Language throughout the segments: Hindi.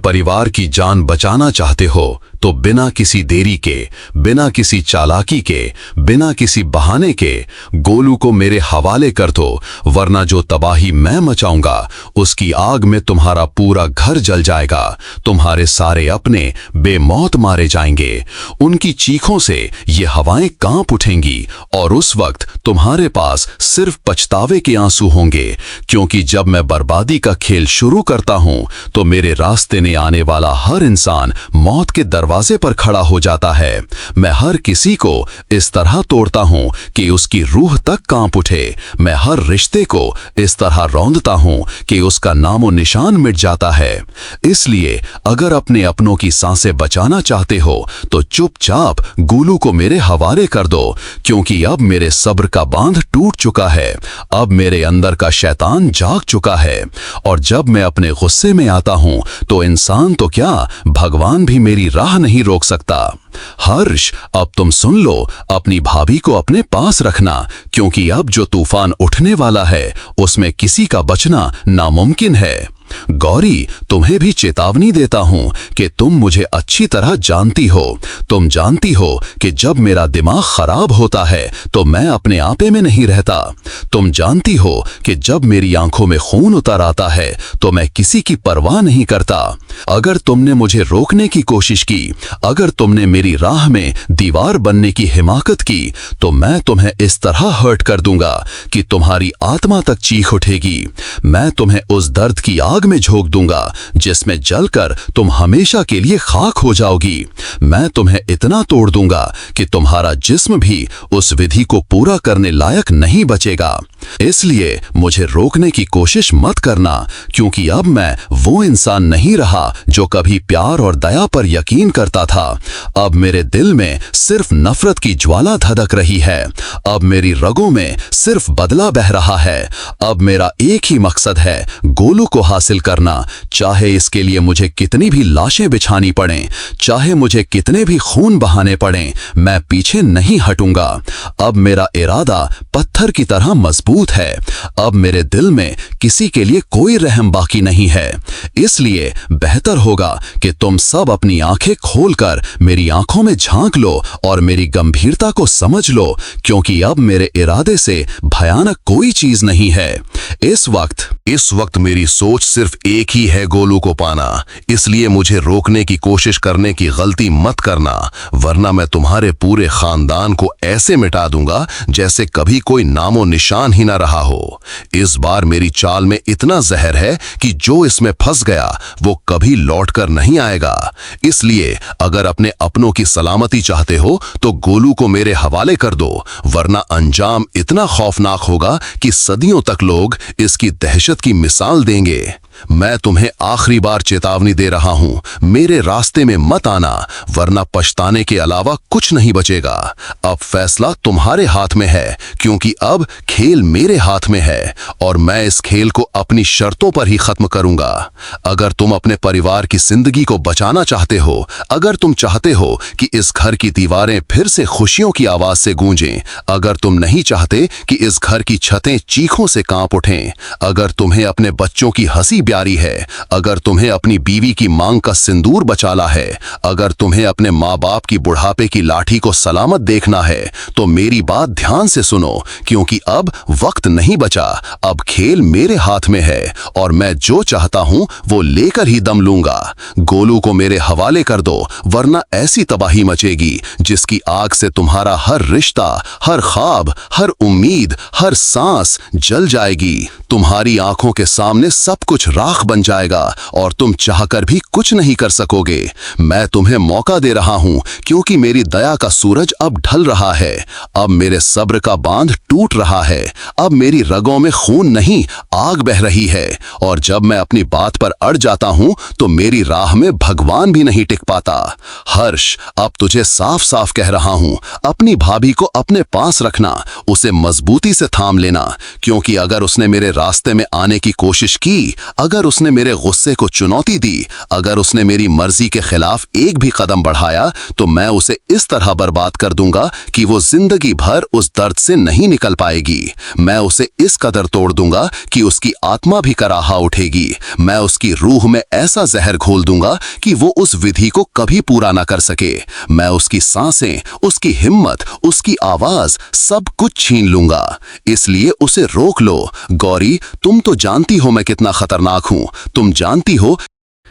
परिवार की जान बचाना चाहते हो तो बिना किसी देरी के, बिना किसी चालाकी के, बिना किसी बहाने के गोलू को मेरे हवाले कर दो, वरना जो तबाही मैं मचाऊंगा उसकी आग में तुम्हारा पूरा घर जल जाएगा। तुम्हारे सारे अपने बेमौत मारे जाएंगे। उनकी चीखों से ये हवाएं कांप उठेंगी और उस वक्त तुम्हारे पास सिर्फ पछतावे के आंसू होंगे, क्योंकि जब मैं बर्बादी का खेल शुरू करता हूं तो मेरे रास्ते में आने वाला हर इंसान मौत के दरवाजे पर खड़ा हो जाता है। मैं हर किसी को इस तरह तोड़ता हूं कि उसकी रूह तक कांप उठे। मैं हर रिश्ते को इस तरह रौंदता हूं कि उसका नामो निशान मिट जाता है। इसलिए अगर अपने अपनों की सांसें बचाना चाहते हो तो चुपचाप गोलू को मेरे हवाले कर दो, क्योंकि अब मेरे सब्र का बांध टूट चुका है। अब मेरे अंदर का शैतान जाग चुका है और जब मैं अपने गुस्से में आता हूं तो इंसान तो क्या, भगवान भी मेरी राह नहीं रोक सकता। हर्ष, अब तुम सुन लो, अपनी भाभी को अपने पास रखना, क्योंकि अब जो तूफान उठने वाला है उसमें किसी का बचना नामुमकिन है। गौरी, तुम्हें भी चेतावनी देता हूं कि तुम मुझे अच्छी तरह जानती हो। तुम जानती हो कि जब मेरा दिमाग खराब होता है तो मैं अपने आपे में नहीं रहता। तुम जानती हो कि जब मेरी आंखों में खून उतर आता है तो मैं किसी की परवाह नहीं करता। अगर तुमने मुझे रोकने की कोशिश की, अगर तुमने मेरी राह में दीवार बनने की हिमाकत की, तो मैं तुम्हें इस तरह हर्ट कर दूंगा कि तुम्हारी आत्मा तक चीख उठेगी। मैं तुम्हें उस दर्द की आग में झोंक दूंगा जिसमें जलकर तुम हमेशा के लिए खाक हो जाओगी। मैं तुम्हें इतना तोड़ दूंगा कि तुम्हारा जिस्म भी उस विधि को पूरा करने लायक नहीं बचेगा। इसलिए मुझे रोकने की कोशिश मत करना, क्योंकि अब मैं वो इंसान नहीं रहा जो कभी प्यार और दया पर यकीन करता था। अब मेरे दिल में सिर्फ नफरत की ज्वाला धधक रही है। अब मेरी रगों में सिर्फ बदला बह रहा है। अब मेरा एक ही मकसद है, गोलू को हासिल करना, चाहे इसके लिए मुझे कितनी भी लाशें बिछानी पड़ें, चाहे मुझे कितने भी खून बहाने पड़ें, मैं पीछे नहीं हटूंगा। अब मेरा इरादा पत्थर की तरह मजबूत है। अब मेरे दिल में किसी के लिए कोई रहम बाकी नहीं है। इसलिए बेहतर होगा कि तुम सब अपनी आंखें खोलकर मेरी आंखों में झांक लो और मेरी गंभीरता को समझ लो, क्योंकि अब मेरे इरादे से भयानक कोई चीज नहीं है। इस वक्त मेरी सोच सिर्फ एक ही है, गोलू को पाना। इसलिए मुझे रोकने की कोशिश करने की गलती मत करना, वरना मैं तुम्हारे पूरे खानदान को ऐसे मिटा दूंगा जैसे कभी कोई नामो निशान ही ना रहा हो। इस बार मेरी चाल में इतना जहर है कि जो इसमें फंस गया वो कभी लौटकर नहीं आएगा। इसलिए अगर अपने अपनों की सलामती चाहते हो तो गोलू को मेरे हवाले कर दो, वरना अंजाम इतना खौफनाक होगा कि सदियों तक लोग इसकी दहशत की मिसाल देंगे। मैं तुम्हें आखिरी बार चेतावनी दे रहा हूं, मेरे रास्ते में मत आना, वरना पछताने के अलावा कुछ नहीं बचेगा। अब फैसला तुम्हारे हाथ में है, क्योंकि अब खेल मेरे हाथ में है और मैं इस खेल को अपनी शर्तों पर ही खत्म करूंगा। अगर तुम अपने परिवार की जिंदगी को बचाना चाहते हो, अगर तुम चाहते हो कि इस घर की दीवारें फिर से खुशियों की आवाज से गूंजें, अगर तुम नहीं चाहते कि इस घर की छतें चीखों से कांप उठें, अगर तुम्हें अपने बच्चों की हंसी प्यारी है, अगर तुम्हें अपनी बीवी की मांग का सिंदूर बचाना है, अगर तुम्हें अपने माँ बाप की बुढ़ापे की लाठी को सलामत देखना है, तो मेरी बात ध्यान से सुनो, क्योंकि अब वक्त नहीं बचा। अब खेल मेरे हाथ में है और मैं जो चाहता हूं वो लेकर ही दम लूंगा। गोलू को मेरे हवाले कर दो, वरना ऐसी तबाही मचेगी जिसकी आग से तुम्हारा हर रिश्ता, हर ख्वाब, हर उम्मीद, हर सांस जल जाएगी। तुम्हारी आंखों के सामने सब कुछ राख बन जाएगा और तुम चाहकर भी कुछ नहीं कर सकोगे। मैं तुम्हें मौका दे रहा हूं, क्योंकि मेरी दया का सूरज अब ढल रहा है। अब मेरे सब्र का बांध टूट रहा है। अब मेरी रगों में खून नहीं, आग बह रही है और जब मैं अपनी बात पर अड़ जाता हूं तो मेरी राह में भगवान भी नहीं टिक पाता। हर्ष, अब तुझे साफ साफ कह रहा हूं, अपनी भाभी को अपने पास रखना, उसे मजबूती से थाम लेना, क्योंकि अगर उसने मेरे रास्ते में आने की कोशिश की, अगर उसने मेरे गुस्से को चुनौती दी, अगर उसने मेरी मर्जी के खिलाफ एक भी कदम बढ़ाया, तो मैं उसे इस तरह बर्बाद कर दूंगा कि वो जिंदगी भर उस दर्द से नहीं निकल पाएगी। मैं उसे इस कदर तोड़ दूंगा कि उसकी आत्मा भी कराहा उठेगी। मैं उसकी रूह में ऐसा जहर घोल दूंगा कि वो उस विधि को कभी पूरा ना कर सके। मैं उसकी सांसें, उसकी हिम्मत, उसकी आवाज, सब कुछ छीन लूंगा। इसलिए उसे रोक लो। गौरी, तुम तो जानती हो मैं कितना खतरनाक हूं। तुम जानती हो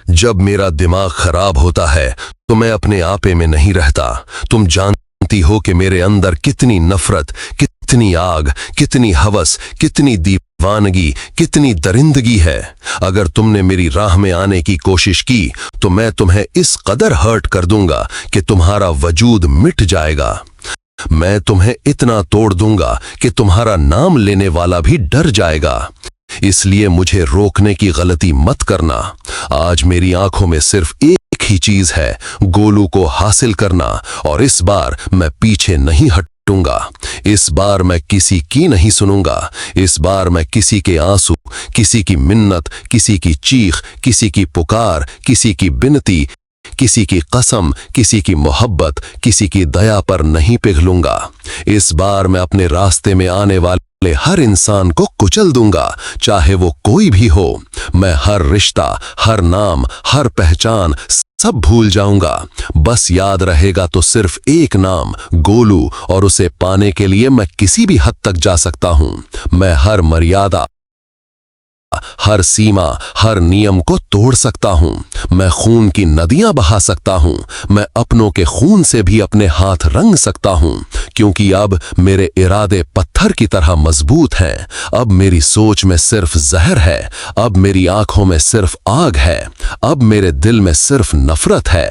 जब मेरा दिमाग खराब होता है तो मैं अपने आपे में नहीं रहता। तुम जानती हो कि मेरे अंदर कितनी नफरत, कितनी आग, कितनी हवस, कितनी दीवानगी, कितनी दरिंदगी है। अगर तुमने मेरी राह में आने की कोशिश की तो मैं तुम्हें इस कदर हर्ट कर दूंगा कि तुम्हारा वजूद मिट जाएगा। मैं तुम्हें इतना तोड़ दूंगा कि तुम्हारा नाम लेने वाला भी डर जाएगा। इसलिए मुझे रोकने की गलती मत करना। आज मेरी आंखों में सिर्फ एक ही चीज है, गोलू को हासिल करना, और इस बार मैं पीछे नहीं हटूंगा। इस बार मैं किसी की नहीं सुनूंगा। इस बार मैं किसी के आंसू, किसी की मिन्नत, किसी की चीख, किसी की पुकार, किसी की बिनती, किसी की कसम, किसी की मोहब्बत, किसी की दया पर नहीं पिघलूंगा। इस बार मैं अपने रास्ते में आने वाले हर इंसान को कुचल दूंगा, चाहे वो कोई भी हो। मैं हर रिश्ता, हर नाम, हर पहचान सब भूल जाऊंगा। बस याद रहेगा तो सिर्फ एक नाम, गोलू, और उसे पाने के लिए मैं किसी भी हद तक जा सकता हूं। मैं हर मर्यादा, हर सीमा, हर नियम को तोड़ सकता हूं। मैं खून की नदियां बहा सकता हूं। मैं अपनों के खून से भी अपने हाथ रंग सकता हूं, क्योंकि अब मेरे इरादे पत्थर की तरह मजबूत हैं। अब मेरी सोच में सिर्फ जहर है। अब मेरी आंखों में सिर्फ आग है। अब मेरे दिल में सिर्फ नफरत है।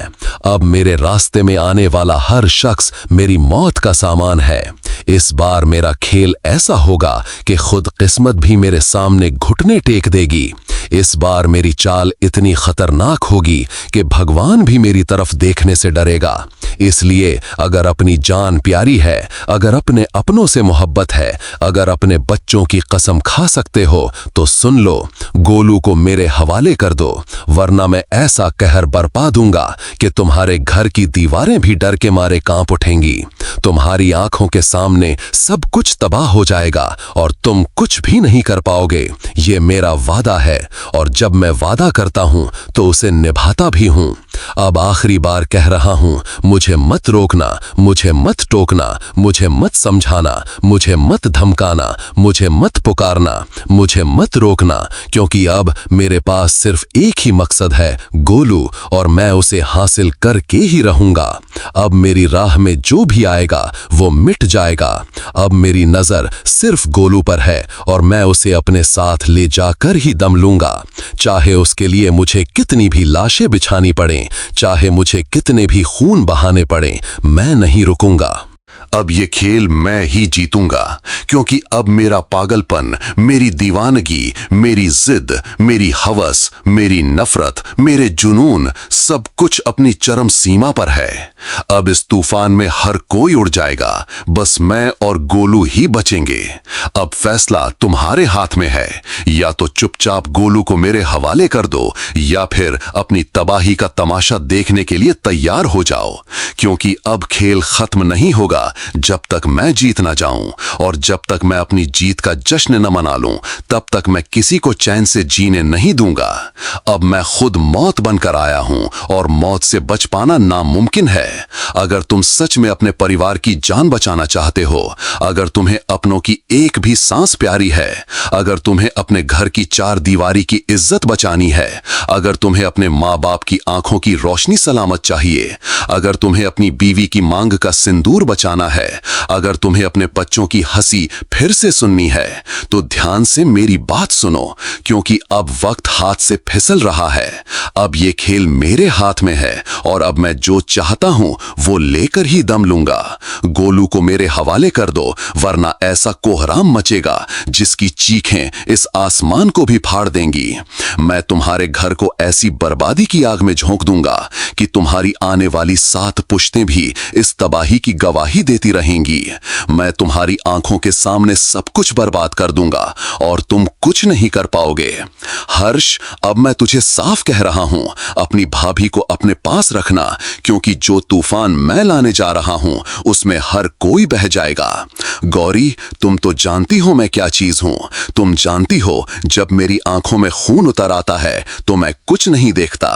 अब मेरे रास्ते में आने वाला हर शख्स मेरी मौत का सामान है। इस बार मेरा खेल ऐसा होगा कि खुद किस्मत भी मेरे सामने घुटने टेक देगी। इस बार मेरी चाल इतनी खतरनाक होगी कि भगवान भी मेरी तरफ देखने से डरेगा। इसलिए अगर अपनी जान प्यारी है, अगर अपने अपनों से मोहब्बत है, अगर अपने बच्चों की कसम खा सकते हो तो सुन लो, गोलू को मेरे हवाले कर दो, वरना मैं ऐसा कहर बरपा दूंगा कि तुम्हारे घर की दीवारें भी डर के मारे कांप उठेंगी। तुम्हारी आंखों के सामने सब कुछ तबाह हो जाएगा और तुम कुछ भी नहीं कर पाओगे। ये मेरा वादा है, और जब मैं वादा करता हूं तो उसे निभाता भी हूं। अब आखिरी बार कह रहा हूं, मुझे मत रोकना, मुझे मत टोकना, मुझे मत समझाना, मुझे मत धमकाना, मुझे मत पुकारना, मुझे मत रोकना, क्योंकि अब मेरे पास सिर्फ एक ही मकसद है, गोलू, और मैं उसे हासिल करके ही रहूंगा। अब मेरी राह में जो भी आएगा वो मिट जाएगा। अब मेरी नजर सिर्फ गोलू पर है और मैं उसे अपने साथ ले जाकर ही दम लूंगा, चाहे उसके लिए मुझे कितनी भी लाशें बिछानी पड़ें, चाहे मुझे कितने भी खून बहाने पड़ें, मैं नहीं रुकूंगा। अब ये खेल मैं ही जीतूंगा, क्योंकि अब मेरा पागलपन, मेरी दीवानगी, मेरी जिद, मेरी हवस, मेरी नफरत, मेरे जुनून, सब कुछ अपनी चरम सीमा पर है। अब इस तूफान में हर कोई उड़ जाएगा, बस मैं और गोलू ही बचेंगे। अब फैसला तुम्हारे हाथ में है, या तो चुपचाप गोलू को मेरे हवाले कर दो, या फिर अपनी तबाही का तमाशा देखने के लिए तैयार हो जाओ, क्योंकि अब खेल खत्म नहीं होगा जब तक मैं जीत ना जाऊं, और जब तक मैं अपनी जीत का जश्न न मना लूं, तब तक मैं किसी को चैन से जीने नहीं दूंगा। अब मैं खुद मौत बनकर आया हूं और मौत से बच पाना नामुमकिन है। अगर तुम सच में अपने परिवार की जान बचाना चाहते हो, अगर तुम्हें अपनों की एक भी सांस प्यारी है, अगर तुम्हें अपने घर की चार दीवारी की इज्जत बचानी है, अगर तुम्हें अपने माँ बाप की आंखों की रोशनी सलामत चाहिए, अगर तुम्हें अपनी बीवी की मांग का सिंदूर बचाना है, अगर तुम्हें अपने बच्चों की हंसी फिर से सुननी है, तो ध्यान से मेरी बात सुनो, क्योंकि अब वक्त हाथ से फिसल रहा है। अब ये खेल मेरे हाथ में है और अब मैं जो चाहता हूं हूं वो लेकर ही दम लूंगा। गोलू को मेरे हवाले कर दो, वरना ऐसा कोहराम मचेगा जिसकी चीखें इस आसमान को भी फाड़ देंगी। मैं तुम्हारे घर को ऐसी बर्बादी की आग में झोंक दूंगा कि तुम्हारी आने वाली 7 पुश्तें भी इस तबाही की गवाही देती रहेंगी। मैं तुम्हारी आंखों के सामने सब कुछ बर्बाद कर दूंगा और तुम कुछ नहीं कर पाओगे। हर्ष, अब मैं तुझे साफ कह रहा हूं, अपनी भाभी को अपने पास रखना, क्योंकि जो तूफान मैं लाने जा रहा हूं उसमें हर कोई बह जाएगा। गौरी, तुम तो जानती हो मैं क्या चीज हूं। तुम जानती हो जब मेरी आंखों में खून उतर आता है तो मैं कुछ नहीं देखता।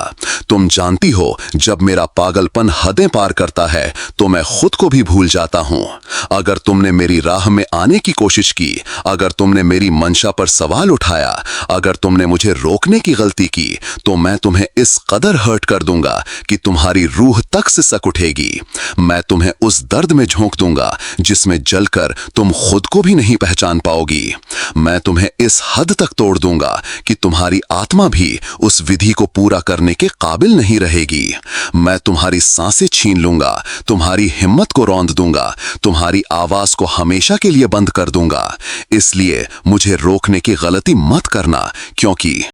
तुम जानती हो जब मेरा पागलपन हदें पार करता है तो मैं खुद को भी भूल जाता हूं। अगर तुमने मेरी राह में आने की कोशिश की, अगर तुमने मेरी मंशा पर सवाल उठाया, अगर तुमने मुझे रोकने की गलती की, तो मैं तुम्हें इस कदर हर्ट कर दूंगा कि तुम्हारी रूह तक से सक उठेगी। मैं तुम्हें उस दर्द में झोंक दूंगा जिसमें जलकर तुम खुद को भी नहीं पहचान पाओगी। मैं तुम्हें इस हद तक तोड़ दूंगा कि तुम्हारी आत्मा भी उस विधि को पूरा करने के काबिल नहीं रहेगी। मैं तुम्हारी सांसें छीन लूंगा, तुम्हारी हिम्मत को रौंद दूंगा, तुम्हारी आवाज को हमेशा के लिए बंद कर दूंगा। इसलिए मुझे रोकने की गलती मत करना, क्योंकि